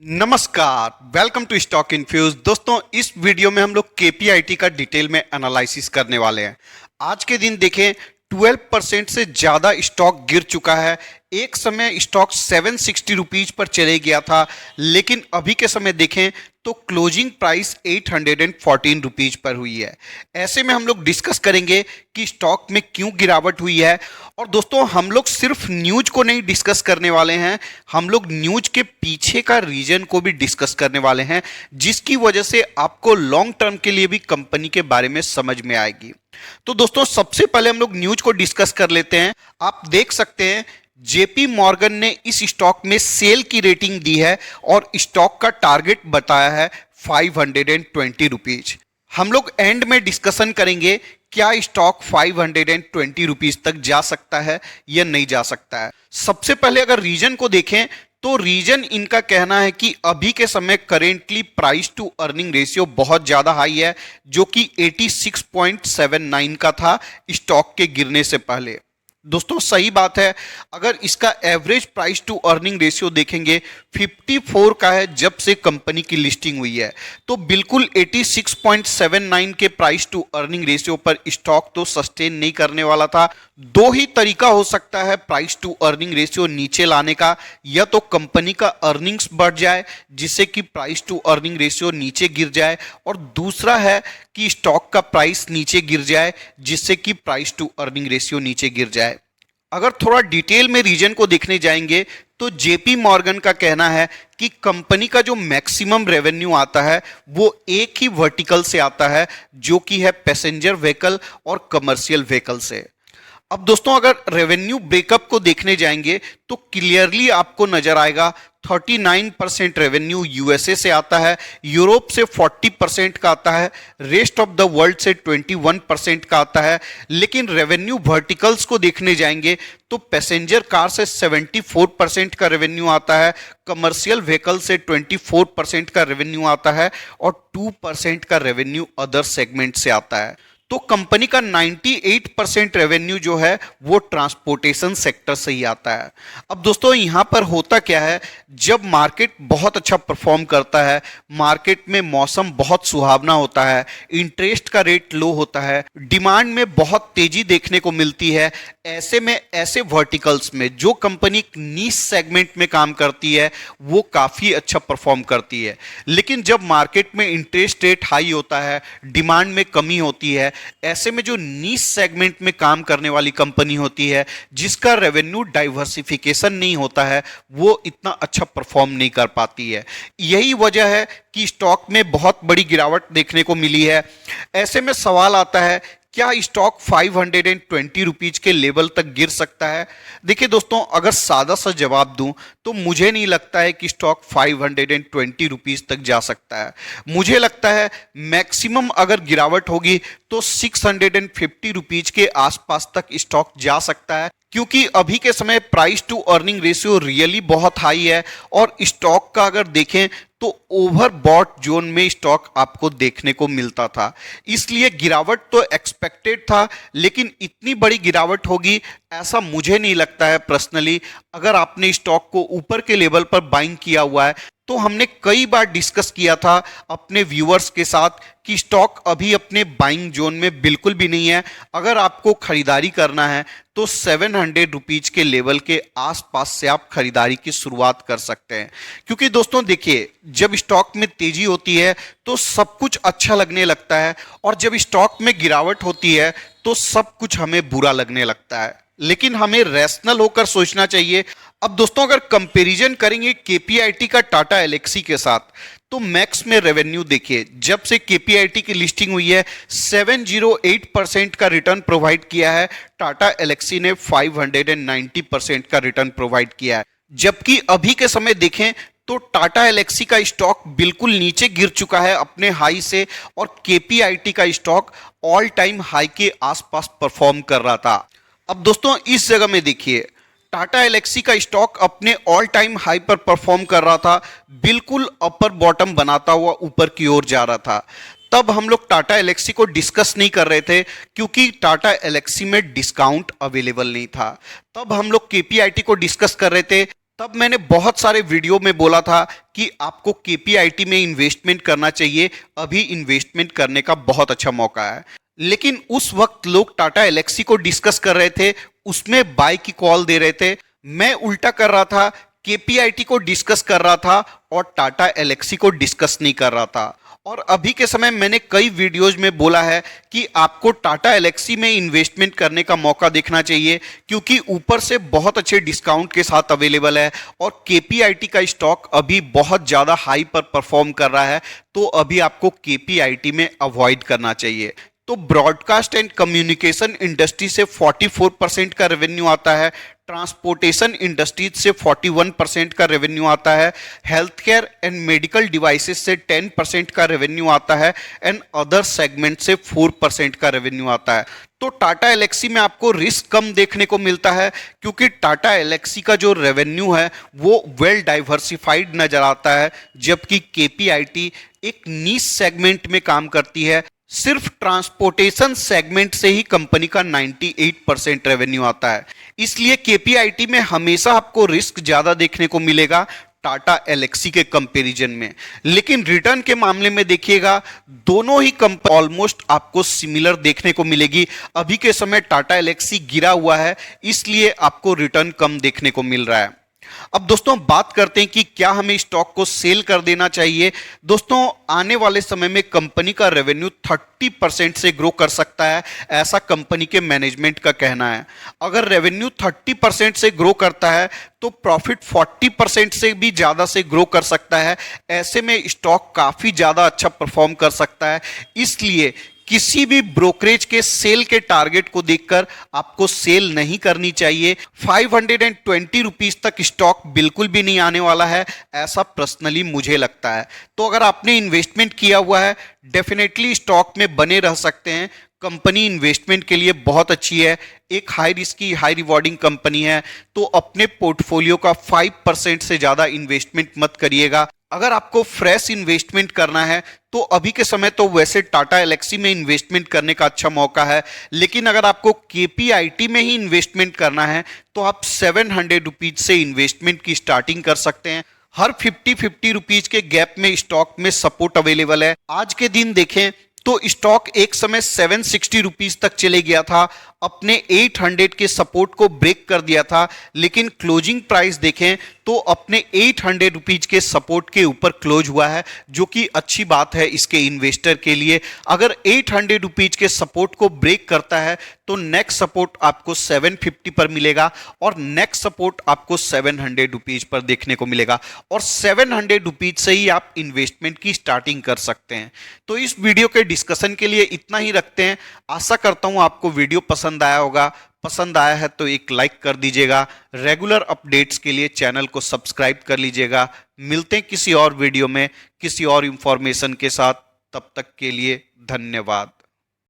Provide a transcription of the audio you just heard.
नमस्कार, welcome to stock infuse. दोस्तों, इस वीडियो में हम लोग केपीआईटी का डिटेल में एनालिसिस करने वाले हैं। आज के दिन देखें 12% से ज़्यादा स्टॉक गिर चुका है। एक समय स्टॉक 760 रुपीज पर चले गया था, लेकिन अभी के समय देखें तो क्लोजिंग प्राइस 814 रुपीज पर हुई है। ऐसे में हम लोग डिस्कस करेंगे कि स्टॉक में क्यों गिरावट हुई है। और दोस्तों, हम लोग सिर्फ न्यूज को नहीं डिस्कस करने वाले हैं, हम लोग न्यूज के पीछे का रीजन को भी डिस्कस करने वाले हैं, जिसकी वजह से आपको लॉन्ग टर्म के लिए भी कंपनी के बारे में समझ में आएगी। तो दोस्तों, सबसे पहले हम लोग न्यूज को डिस्कस कर लेते हैं। आप देख सकते हैं जेपी मॉर्गन ने इस स्टॉक में सेल की रेटिंग दी है और स्टॉक का टारगेट बताया है 520 रुपीज। हम लोग एंड में डिस्कशन करेंगे क्या स्टॉक 520 रुपीज तक जा सकता है या नहीं जा सकता है। सबसे पहले अगर रीजन को देखें तो रीजन इनका कहना है कि अभी के समय currently price to earning ratio बहुत ज्यादा हाई है, जो कि 86.79 का था स्टॉक के गिरने से पहले। दोस्तों, सही बात है। अगर इसका average price to earning ratio देखेंगे 54 का है जब से कंपनी की लिस्टिंग हुई है, तो बिल्कुल 86.79 के प्राइस टू अर्निंग रेशियो पर स्टॉक तो सस्टेन नहीं करने वाला था। दो ही तरीका हो सकता है प्राइस टू अर्निंग रेशियो नीचे लाने का, या तो कंपनी का अर्निंग्स बढ़ जाए जिससे कि प्राइस टू अर्निंग रेशियो नीचे गिर जाए, और दूसरा है कि स्टॉक का प्राइस नीचे गिर जाए जिससे कि प्राइस टू अर्निंग रेशियो नीचे गिर जाए। अगर थोड़ा डिटेल में रीजन को देखने जाएंगे तो जेपी मॉर्गन का कहना है कि कंपनी का जो मैक्सिमम रेवेन्यू आता है वो एक ही वर्टिकल से आता है, जो कि है पैसेंजर व्हीकल और कमर्शियल व्हीकल से। अब दोस्तों, अगर रेवेन्यू ब्रेकअप को देखने जाएंगे तो क्लियरली आपको नजर आएगा 39% रेवेन्यू यूएसए से आता है, यूरोप से 40% का आता है, रेस्ट ऑफ द वर्ल्ड से 21% का आता है। लेकिन रेवेन्यू वर्टिकल्स को देखने जाएंगे तो पैसेंजर कार से 74% का रेवेन्यू आता है, कमर्शियल व्हीकल से 24% का रेवेन्यू आता है, और 2% का रेवेन्यू अदर सेगमेंट से आता है। तो कंपनी का 98% रेवेन्यू जो है वो ट्रांसपोर्टेशन सेक्टर से ही आता है। अब दोस्तों, यहां पर होता क्या है, जब मार्केट बहुत अच्छा परफॉर्म करता है, मार्केट में मौसम बहुत सुहावना होता है, इंटरेस्ट का रेट लो होता है, डिमांड में बहुत तेजी देखने को मिलती है, ऐसे में ऐसे वर्टिकल्स में जो कंपनी नीश सेगमेंट में काम करती है वो काफी अच्छा परफॉर्म करती है। लेकिन जब मार्केट में इंटरेस्ट रेट हाई होता है, डिमांड में कमी होती है, ऐसे में जो नीश सेगमेंट में काम करने वाली कंपनी होती है, जिसका रेवेन्यू डाइवर्सिफिकेशन नहीं होता है, वो इतना अच्छा परफॉर्म नहीं कर पाती है। यही वजह है कि स्टॉक में बहुत बड़ी गिरावट देखने को मिली है। ऐसे में सवाल आता है, क्या स्टॉक 520 रुपीज के लेवल तक गिर सकता है? देखिए दोस्तों, अगर सादा सा जवाब दूं तो मुझे नहीं लगता है कि स्टॉक 520 रुपीज तक जा सकता है। मुझे लगता है मैक्सिमम अगर गिरावट होगी तो 650 रुपीज के आसपास तक स्टॉक जा सकता है, क्योंकि अभी के समय price to earning ratio really बहुत हाई है, और स्टॉक का अगर देखें तो ओवरबॉट जोन में स्टॉक आपको देखने को मिलता था। इसलिए गिरावट तो एक्सपेक्टेड था, लेकिन इतनी बड़ी गिरावट होगी ऐसा मुझे नहीं लगता है पर्सनली। अगर आपने स्टॉक को ऊपर के लेवल पर बाइंग किया हुआ है तो हमने कई बार डिस्कस किया था अपने व्यूअर्स के साथ कि स्टॉक अभी अपने बाइंग जोन में बिल्कुल भी नहीं है। अगर आपको खरीदारी करना है तो 700 रुपीज के लेवल के आसपास से आप खरीदारी की शुरुआत कर सकते हैं। क्योंकि दोस्तों देखिए, जब स्टॉक में तेजी होती है तो सब कुछ अच्छा लगने लगता है, और जब स्टॉक में गिरावट होती है तो सब कुछ हमें बुरा लगने लगता है। लेकिन हमें रैशनल होकर सोचना चाहिए। अब दोस्तों, अगर कंपैरिजन करेंगे केपीआईटी का टाटा एलेक्सी के साथ, तो मैक्स में रेवेन्यू देखिए, जब से केपीआईटी की लिस्टिंग हुई है 708% का रिटर्न प्रोवाइड किया है, टाटा एलेक्सी ने 590% का रिटर्न प्रोवाइड किया है। जबकि अभी के समय देखें तो टाटा एलेक्सी का स्टॉक बिल्कुल नीचे गिर चुका है अपने हाई से, और केपीआईटी का स्टॉक ऑल टाइम हाई के आसपास परफॉर्म कर रहा था। अब दोस्तों, इस जगह में देखिए, टाटा एलेक्सी का स्टॉक अपने ऑल टाइम हाई पर परफॉर्म कर रहा था, बिल्कुल अपर बॉटम बनाता हुआ ऊपर की ओर जा रहा था। तब हम लोग टाटा एलेक्सी को डिस्कस नहीं कर रहे थे, क्योंकि टाटा एलेक्सी में डिस्काउंट अवेलेबल नहीं था। तब हम लोग केपीआईटी को डिस्कस कर रहे थे, तब मैंने बहुत सारे वीडियो में बोला था कि आपको केपीआईटी में इन्वेस्टमेंट करना चाहिए, अभी इन्वेस्टमेंट करने का बहुत अच्छा मौका है। लेकिन उस वक्त लोग टाटा एलेक्सी को डिस्कस कर रहे थे, उसमें बाय की कॉल दे रहे थे। मैं उल्टा कर रहा था, केपीआईटी को डिस्कस कर रहा था और टाटा एलेक्सी को डिस्कस नहीं कर रहा था। और अभी के समय मैंने कई वीडियोज में बोला है कि आपको टाटा एलेक्सी में इन्वेस्टमेंट करने का मौका देखना चाहिए, क्योंकि ऊपर से बहुत अच्छे डिस्काउंट के साथ अवेलेबल है और केपीआईटी का स्टॉक अभी बहुत ज़्यादा हाई पर परफॉर्म कर रहा है, तो अभी आपको केपीआईटी में अवॉइड करना चाहिए। तो ब्रॉडकास्ट एंड कम्युनिकेशन इंडस्ट्री से 44% का रेवेन्यू आता है, ट्रांसपोर्टेशन इंडस्ट्रीज से 41% का रेवेन्यू आता है, health care and medical devices से 10% का रेवेन्यू आता है एंड अदर सेगमेंट से 4% का रेवेन्यू आता है। तो टाटा एलेक्सी में आपको रिस्क कम देखने को मिलता है, क्योंकि टाटा एलेक्सी का जो रेवेन्यू है वो वेल डाइवर्सिफाइड नजर आता है, जबकि केपीआईटी एक नीश सेगमेंट में काम करती है। सिर्फ ट्रांसपोर्टेशन सेगमेंट से ही कंपनी का 98% रेवेन्यू आता है, इसलिए केपीआईटी में हमेशा आपको रिस्क ज्यादा देखने को मिलेगा टाटा एलेक्सी के कंपैरिजन में। लेकिन रिटर्न के मामले में देखिएगा, दोनों ही कंपनी ऑलमोस्ट आपको सिमिलर देखने को मिलेगी। अभी के समय टाटा एलेक्सी गिरा हुआ है, इसलिए आपको रिटर्न कम देखने को मिल रहा है। अब दोस्तों बात करते हैं कि क्या हमें स्टॉक को सेल कर देना चाहिए। दोस्तों आने वाले समय में कंपनी का रेवेन्यू 30% से ग्रो कर सकता है, ऐसा कंपनी के मैनेजमेंट का कहना है। अगर रेवेन्यू 30% से ग्रो करता है तो प्रॉफिट 40% से भी ज्यादा से ग्रो कर सकता है। ऐसे में स्टॉक काफी ज्यादा अच्छा परफॉर्म कर सकता है, इसलिए किसी भी ब्रोकरेज के सेल के टारगेट को देखकर आपको सेल नहीं करनी चाहिए। 520 रुपीज तक स्टॉक बिल्कुल भी नहीं आने वाला है, ऐसा पर्सनली मुझे लगता है। तो अगर आपने इन्वेस्टमेंट किया हुआ है, डेफिनेटली स्टॉक में बने रह सकते हैं। कंपनी इन्वेस्टमेंट के लिए बहुत अच्छी है, एक high risky high rewarding company है। तो अपने पोर्टफोलियो का 5% से ज्यादा इन्वेस्टमेंट मत करिएगा। अगर आपको फ्रेश इन्वेस्टमेंट करना है तो अभी के समय तो वैसे टाटा एलेक्सी में इन्वेस्टमेंट करने का अच्छा मौका है, लेकिन अगर आपको केपीआईटी में ही इन्वेस्टमेंट करना है तो आप 700 रुपीज से इन्वेस्टमेंट की स्टार्टिंग कर सकते हैं। हर 50-50 रुपीज के गैप में स्टॉक में सपोर्ट अवेलेबल है। आज के दिन देखें तो स्टॉक एक समय 760 रुपीज तक चले गया था, अपने 800 के सपोर्ट को ब्रेक कर दिया था, लेकिन क्लोजिंग प्राइस देखें तो अपने 800 रुपीज के सपोर्ट के ऊपर क्लोज हुआ है, जो कि अच्छी बात है इसके इन्वेस्टर के लिए। अगर 800 रुपीज के सपोर्ट को ब्रेक करता है तो नेक्स्ट सपोर्ट आपको 750 पर मिलेगा और नेक्स्ट सपोर्ट आपको 700 रुपीज पर देखने को मिलेगा, और 700 रुपीज से ही आप इन्वेस्टमेंट की स्टार्टिंग कर सकते हैं। तो इस वीडियो के डिस्कशन के लिए इतना ही रखते हैं। आशा करता हूं आपको वीडियो पसंद आया होगा। पसंद आया है तो एक लाइक कर दीजिएगा। रेगुलर अपडेट्स के लिए चैनल को सब्सक्राइब कर लीजिएगा। मिलते हैं किसी और वीडियो में किसी और इंफॉर्मेशन के साथ, तब तक के लिए धन्यवाद।